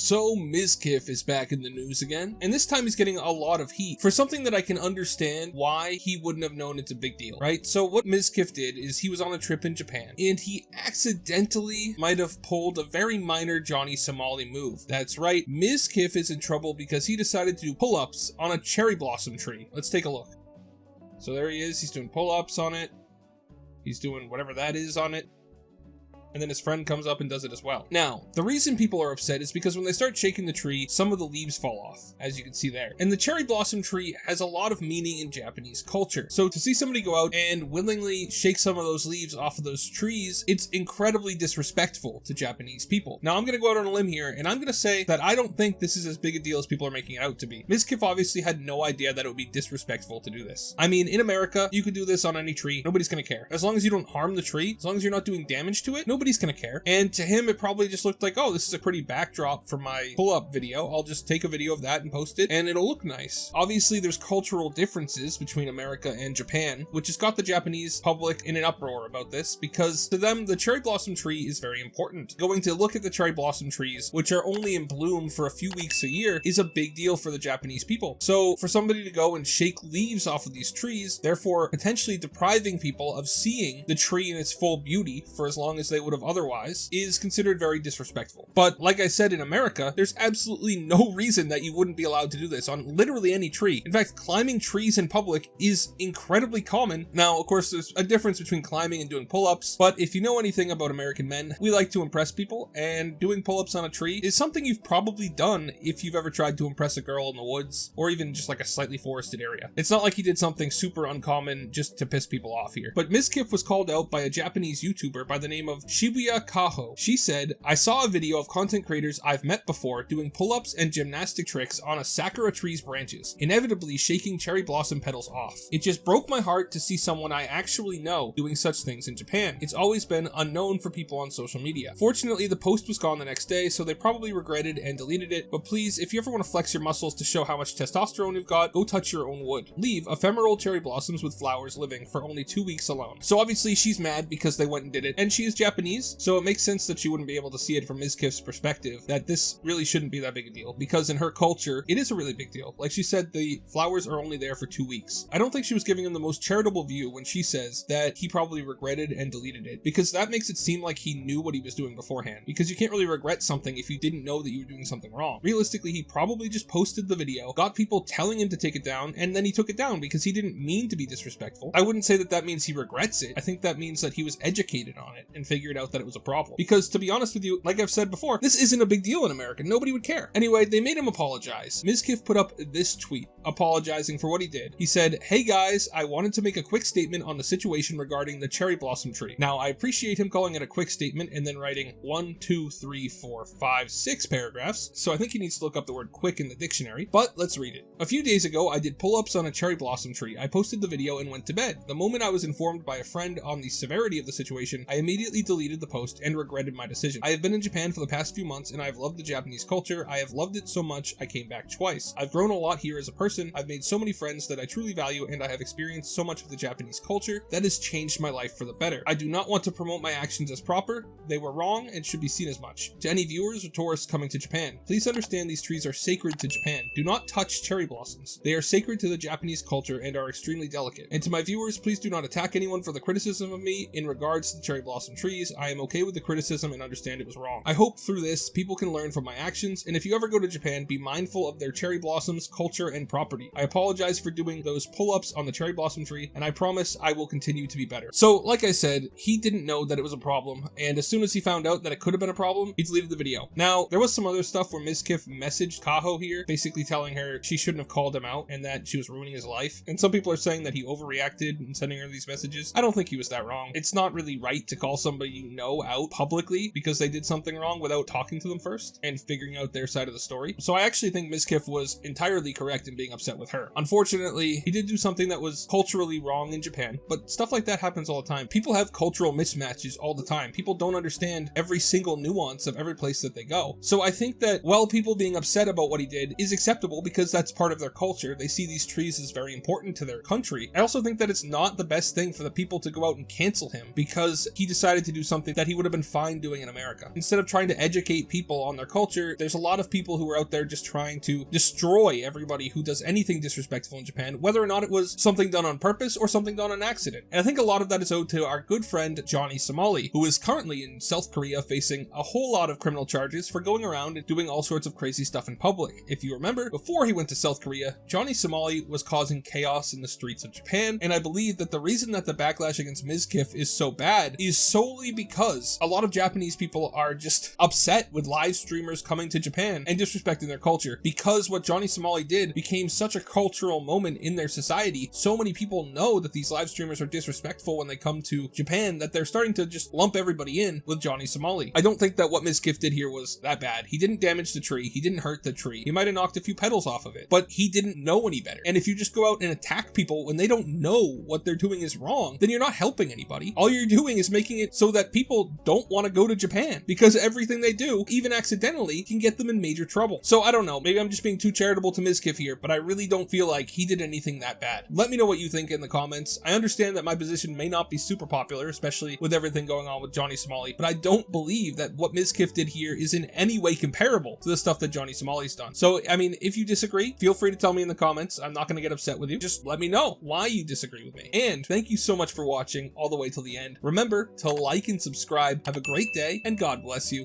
So Mizkif is back in the news again, and this time he's getting a lot of heat for something that I can understand why he wouldn't have known it's a big deal, right? So what Mizkif did is he was on a trip in Japan, and he accidentally might have pulled a very minor Johnny Somali move. That's right, Mizkif is in trouble because he decided to do pull-ups on a cherry blossom tree. Let's take a look. So there he is, he's doing pull-ups on it. He's doing whatever that is on it. And then his friend comes up and does it as well. Now, the reason people are upset is because when they start shaking the tree, some of the leaves fall off, as you can see there. And the cherry blossom tree has a lot of meaning in Japanese culture. So to see somebody go out and willingly shake some of those leaves off of those trees, it's incredibly disrespectful to Japanese people. Now, I'm going to go out on a limb here, and I'm going to say that I don't think this is as big a deal as people are making it out to be. Mizkif obviously had no idea that it would be disrespectful to do this. I mean, in America, you could do this on any tree. Nobody's going to care. As long as you don't harm the tree, as long as you're not doing damage to it, nobody's gonna care. And to him, it probably just looked like, oh, this is a pretty backdrop for my pull-up video. I'll just take a video of that and post it, and it'll look nice. Obviously, there's cultural differences between America and Japan, which has got the Japanese public in an uproar about this, because to them, the cherry blossom tree is very important. Going to look at the cherry blossom trees, which are only in bloom for a few weeks a year, is a big deal for the Japanese people. So for somebody to go and shake leaves off of these trees, therefore potentially depriving people of seeing the tree in its full beauty for as long as they would have otherwise, is considered very disrespectful. But like I said, in America, there's absolutely no reason that you wouldn't be allowed to do this on literally any tree. In fact, climbing trees in public is incredibly common. Now, of course, there's a difference between climbing and doing pull-ups, but if you know anything about American men, we like to impress people, and doing pull-ups on a tree is something you've probably done if you've ever tried to impress a girl in the woods, or even just like a slightly forested area. It's not like he did something super uncommon just to piss people off here. But Mizkif was called out by a Japanese YouTuber by the name of Shibuya Kaho. She said, "I saw a video of content creators I've met before doing pull-ups and gymnastic tricks on a sakura tree's branches, inevitably shaking cherry blossom petals off. It just broke my heart to see someone I actually know doing such things in Japan. It's always been unknown for people on social media." Fortunately, the post was gone the next day, so they probably regretted and deleted it, but please, if you ever want to flex your muscles to show how much testosterone you've got, go touch your own wood. Leave ephemeral cherry blossoms with flowers living for only 2 weeks alone. So obviously she's mad because they went and did it, and she is Japanese, so it makes sense that she wouldn't be able to see it from Mizkif's perspective, that this really shouldn't be that big a deal, because in her culture, it is a really big deal. Like she said, the flowers are only there for 2 weeks. I don't think she was giving him the most charitable view when she says that he probably regretted and deleted it, because that makes it seem like he knew what he was doing beforehand, because you can't really regret something if you didn't know that you were doing something wrong. Realistically, he probably just posted the video, got people telling him to take it down, and then he took it down because he didn't mean to be disrespectful. I wouldn't say that that means he regrets it. I think that means that he was educated on it and figured out that it was a problem. Because to be honest with you, like I've said before, this isn't a big deal in America. Nobody would care. Anyway, they made him apologize. Mizkif put up this tweet apologizing for what he did. He said, "Hey guys, I wanted to make a quick statement on the situation regarding the cherry blossom tree." Now, I appreciate him calling it a quick statement and then writing 1, 2, 3, 4, 5, 6 paragraphs, so I think he needs to look up the word quick in the dictionary, but let's read it. "A few days ago, I did pull-ups on a cherry blossom tree. I posted the video and went to bed. The moment I was informed by a friend on the severity of the situation, I immediately deleted the post and regretted my decision. I have been in Japan for the past few months and I have loved the Japanese culture. I have loved it so much I came back twice. I've grown a lot here as a person. I've made so many friends that I truly value, and I have experienced so much of the Japanese culture that has changed my life for the better. I do not want to promote my actions as proper. They were wrong and should be seen as much. To any viewers or tourists coming to Japan, please understand these trees are sacred to Japan. Do not touch cherry blossoms. They are sacred to the Japanese culture and are extremely delicate. And to my viewers, please do not attack anyone for the criticism of me in regards to the cherry blossom trees. I am okay with the criticism and understand it was wrong. I hope through this, people can learn from my actions, and if you ever go to Japan, be mindful of their cherry blossoms, culture, and property. I apologize for doing those pull-ups on the cherry blossom tree, and I promise I will continue to be better." So, like I said, he didn't know that it was a problem, and as soon as he found out that it could have been a problem, he deleted the video. Now, there was some other stuff where Mizkif messaged Kaho here, basically telling her she shouldn't have called him out and that she was ruining his life, and some people are saying that he overreacted in sending her these messages. I don't think he was that wrong. It's not really right to call somebody you know out publicly because they did something wrong without talking to them first and figuring out their side of the story. So I actually think Mizkif was entirely correct in being upset with her. Unfortunately, he did do something that was culturally wrong in Japan, but stuff like that happens all the time. People have cultural mismatches all the time. People don't understand every single nuance of every place that they go. So I think that while people being upset about what he did is acceptable because that's part of their culture, they see these trees as very important to their country, I also think that it's not the best thing for the people to go out and cancel him because he decided to do something that he would have been fine doing in America. Instead of trying to educate people on their culture, there's a lot of people who are out there just trying to destroy everybody who does anything disrespectful in Japan, whether or not it was something done on purpose or something done on accident. And I think a lot of that is owed to our good friend Johnny Somali, who is currently in South Korea facing a whole lot of criminal charges for going around and doing all sorts of crazy stuff in public. If you remember, before he went to South Korea, Johnny Somali was causing chaos in the streets of Japan, and I believe that the reason that the backlash against Mizkif is so bad is solely because a lot of Japanese people are just upset with live streamers coming to Japan and disrespecting their culture, because what Johnny Somali did became such a cultural moment in their society. So many people know that these live streamers are disrespectful when they come to Japan that they're starting to just lump everybody in with Johnny Somali. I don't think that what Mizkif did here was that bad. He didn't damage the tree, he didn't hurt the tree, he might have knocked a few petals off of it, but he didn't know any better. And if you just go out and attack people when they don't know what they're doing is wrong, then you're not helping anybody. All you're doing is making it so that people don't want to go to Japan, because everything they do, even accidentally, can get them in major trouble. So I don't know, maybe I'm just being too charitable to Mizkif here, but I really don't feel like he did anything that bad. Let me know what you think in the comments. I understand that my position may not be super popular, especially with everything going on with Johnny Somali, but I don't believe that what Mizkif did here is in any way comparable to the stuff that Johnny Somali's done. So, I mean, if you disagree, feel free to tell me in the comments. I'm not going to get upset with you. Just let me know why you disagree with me. And thank you so much for watching all the way till the end. Remember to like and subscribe. Have a great day, and God bless you.